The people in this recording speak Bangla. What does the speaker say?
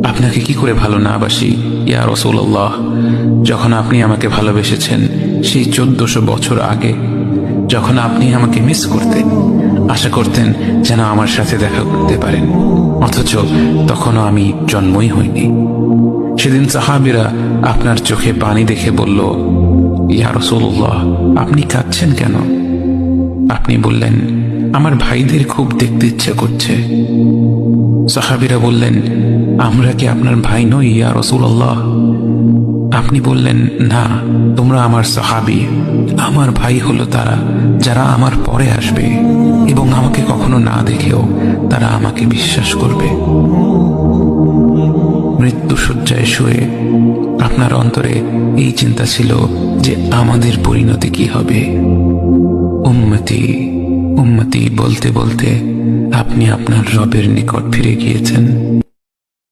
আপনাকে কি করে ভালো না বাসি ইয়া রাসূলুল্লাহ। যখন আপনি আমাকে ভালোবেসেছেন সেই 1400 বছর আগে, যখন আপনি আমাকে মিস করতেন, আশা করতেন যেন আমার সাথে দেখা করতে পারেন, অথচ তখনও আমি জন্মই হইনি। সেদিন সাহাবীরা আপনার চোখে পানি দেখে বলল, ইয়া রাসূলুল্লাহ, আপনি কাঁদছেন কেন? আপনি বললেন, আমার ভাইদের খুব দেখতে ইচ্ছা করছে। সাহাবীরা বললেন, আমরা কি আপনার ভাই নই ইয়া রাসূলুল্লাহ? আপনি বললেন, না, তোমরা আমার সাহাবী। আমার ভাই হলো তারা যারা আমার পরে আসবে এবং আমাকে কখনো না দেখেও তারা আমাকে বিশ্বাস করবে। মৃত্যু শয্যায় শুয়ে আপনার অন্তরে এই চিন্তা ছিল যে আমাদের পরিণতি কি হবে। উম্মতি উম্মতি বলতে বলতে আপনি আপনার রবের নিকট ফিরে গিয়েছেন।